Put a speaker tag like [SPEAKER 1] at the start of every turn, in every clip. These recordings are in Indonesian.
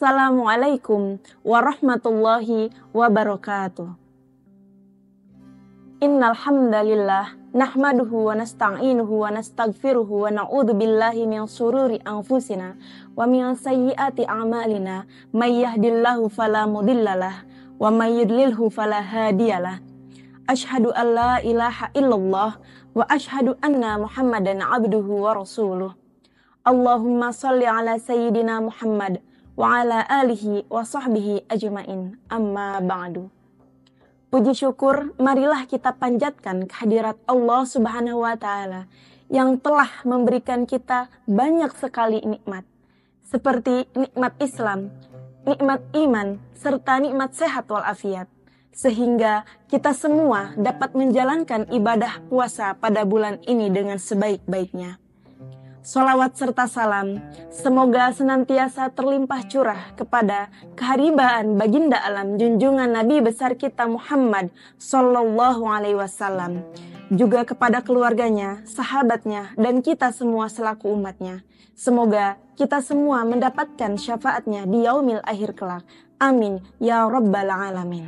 [SPEAKER 1] Assalamualaikum warahmatullahi wabarakatuh. Innal hamdalillah nahmaduhu wa nasta'inuhu wa nastaghfiruhu wa na'udzu billahi min shururi anfusina wa min sayyiati a'malina may yahdihillahu fala mudhillalah wa may yudlilhu fala hadiyalah. Asyhadu an la ilaha illallah wa asyhadu anna Muhammadan abduhu wa rasuluh. Allahumma shalli ala sayyidina Muhammad wa ala alihi wa sahbihi ajmain. Amma ba'du. Puji syukur marilah kita panjatkan kehadirat Allah Subhanahu wa taala yang telah memberikan kita banyak sekali nikmat, seperti nikmat Islam, nikmat iman, serta nikmat sehat walafiat, sehingga kita semua dapat menjalankan ibadah puasa pada bulan ini dengan sebaik-baiknya. Sholawat serta salam semoga senantiasa terlimpah curah kepada keharibaan baginda alam junjungan Nabi besar kita Muhammad Sallallahu Alaihi Wasallam, juga kepada keluarganya, sahabatnya, dan kita semua selaku umatnya. Semoga kita semua mendapatkan syafaatnya di yaumil akhir kelak. Amin ya rabbal alamin.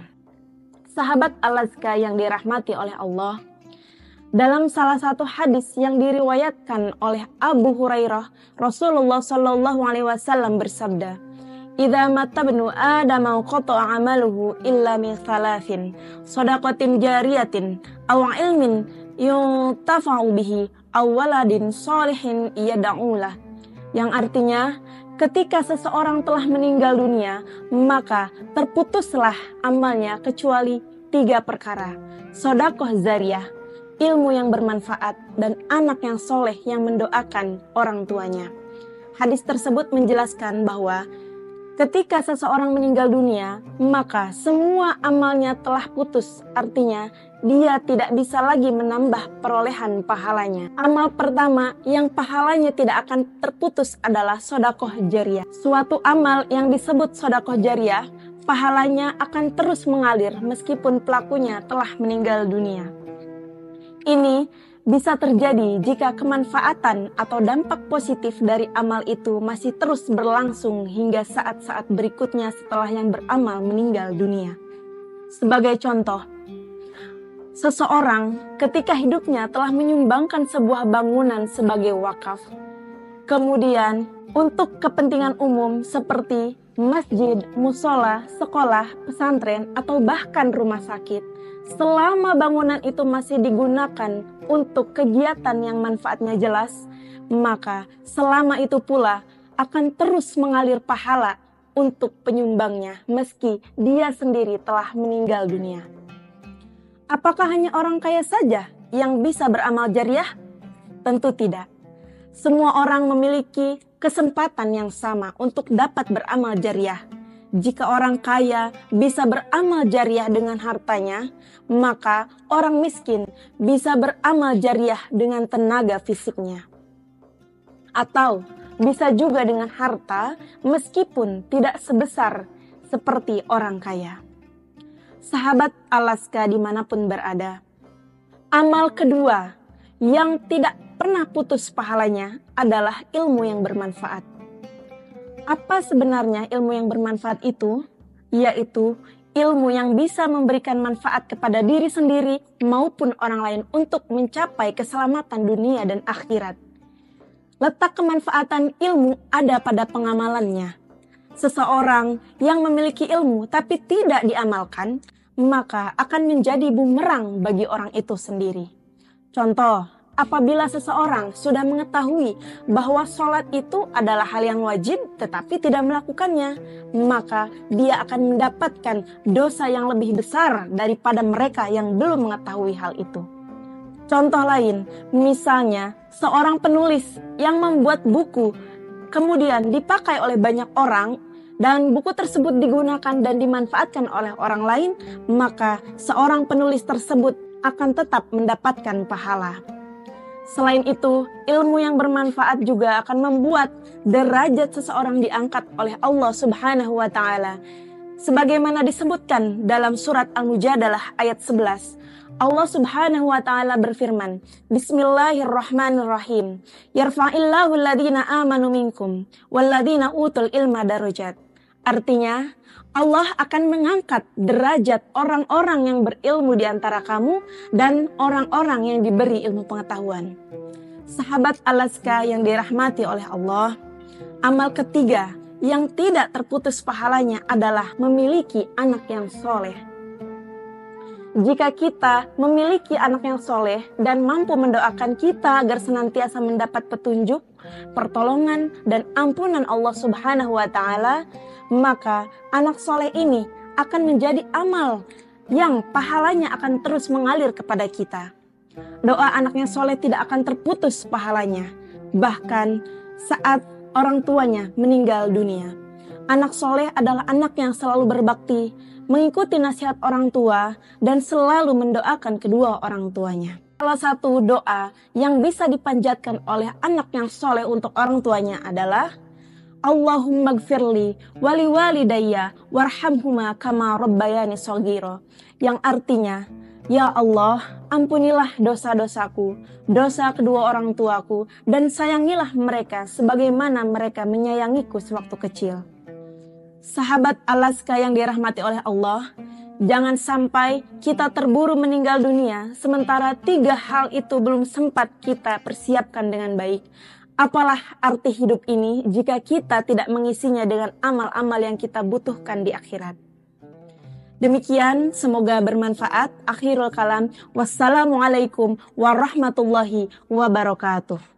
[SPEAKER 1] Sahabat Al-Azka yang dirahmati oleh Allah, dalam salah satu hadis yang diriwayatkan oleh Abu Hurairah, Rasulullah Shallallahu Alaihi Wasallam bersabda, "Idza mata ibnu Adam qata'a 'amaluhu illa min thalathin, shadaqatin jariyatin, aw ilmin yuntafa'u bihi, aw waladin shalihin yad'u lah." Yang artinya, ketika seseorang telah meninggal dunia, maka terputuslah amalnya kecuali 3 perkara: sedekah jariyah, ilmu yang bermanfaat, dan anak yang soleh yang mendoakan orang tuanya. Hadis tersebut menjelaskan bahwa ketika seseorang meninggal dunia, maka semua amalnya telah putus. Artinya, dia tidak bisa lagi menambah perolehan pahalanya. Amal pertama yang pahalanya tidak akan terputus adalah sedekah jariyah. Suatu amal yang disebut sedekah jariyah, pahalanya akan terus mengalir meskipun pelakunya telah meninggal dunia. Ini bisa terjadi jika kemanfaatan atau dampak positif dari amal itu masih terus berlangsung hingga saat-saat berikutnya setelah yang beramal meninggal dunia. Sebagai contoh, seseorang ketika hidupnya telah menyumbangkan sebuah bangunan sebagai wakaf, kemudian untuk kepentingan umum seperti masjid, musola, sekolah, pesantren, atau bahkan rumah sakit, selama bangunan itu masih digunakan untuk kegiatan yang manfaatnya jelas, maka selama itu pula akan terus mengalir pahala untuk penyumbangnya meski dia sendiri telah meninggal dunia. Apakah hanya orang kaya saja yang bisa beramal jariyah? Tentu tidak. Semua orang memiliki kesempatan yang sama untuk dapat beramal jariyah. Jika orang kaya bisa beramal jariyah dengan hartanya, maka orang miskin bisa beramal jariyah dengan tenaga fisiknya. Atau bisa juga dengan harta meskipun tidak sebesar seperti orang kaya. Sahabat Al-Azka dimanapun berada, amal kedua yang tidak pernah putus pahalanya adalah ilmu yang bermanfaat. Apa sebenarnya ilmu yang bermanfaat itu? Yaitu ilmu yang bisa memberikan manfaat kepada diri sendiri maupun orang lain untuk mencapai keselamatan dunia dan akhirat. Letak kemanfaatan ilmu ada pada pengamalannya. Seseorang yang memiliki ilmu tapi tidak diamalkan, maka akan menjadi bumerang bagi orang itu sendiri. Contoh, apabila seseorang sudah mengetahui bahwa sholat itu adalah hal yang wajib tetapi tidak melakukannya, maka dia akan mendapatkan dosa yang lebih besar daripada mereka yang belum mengetahui hal itu. Contoh lain, misalnya seorang penulis yang membuat buku kemudian dipakai oleh banyak orang dan buku tersebut digunakan dan dimanfaatkan oleh orang lain, maka seorang penulis tersebut akan tetap mendapatkan pahala. Selain itu, ilmu yang bermanfaat juga akan membuat derajat seseorang diangkat oleh Allah Subhanahu wa taala. Sebagaimana disebutkan dalam surat Al-Mujadalah ayat 11, Allah Subhanahu wa taala berfirman, Bismillahirrahmanirrahim. Yarfa'illahu alladhina amanu minkum walladzina utul ilma darajat. Artinya, Allah akan mengangkat derajat orang-orang yang berilmu di antara kamu dan orang-orang yang diberi ilmu pengetahuan. Sahabat Alaska yang dirahmati oleh Allah, amal ketiga yang tidak terputus pahalanya adalah memiliki anak yang soleh. Jika kita memiliki anak yang soleh dan mampu mendoakan kita agar senantiasa mendapat petunjuk, pertolongan, dan ampunan Allah Subhanahu wa Ta'ala, maka anak soleh ini akan menjadi amal yang pahalanya akan terus mengalir kepada kita. Doa anak yang soleh tidak akan terputus pahalanya, bahkan saat orang tuanya meninggal dunia. Anak soleh adalah anak yang selalu berbakti, mengikuti nasihat orang tua, dan selalu mendoakan kedua orang tuanya. Salah satu doa yang bisa dipanjatkan oleh anak yang soleh untuk orang tuanya adalah Allahumma gfirli wali walidayya warhamhuma kama rabbayani shaghira, yang artinya, ya Allah, ampunilah dosa-dosaku, dosa kedua orang tuaku, dan sayangilah mereka sebagaimana mereka menyayangiku sewaktu kecil. Sahabat Alaska yang dirahmati oleh Allah, jangan sampai kita terburu meninggal dunia sementara 3 hal itu belum sempat kita persiapkan dengan baik. Apalah arti hidup ini jika kita tidak mengisinya dengan amal-amal yang kita butuhkan di akhirat. Demikian, semoga bermanfaat. Akhirul kalam, wassalamualaikum warahmatullahi wabarakatuh.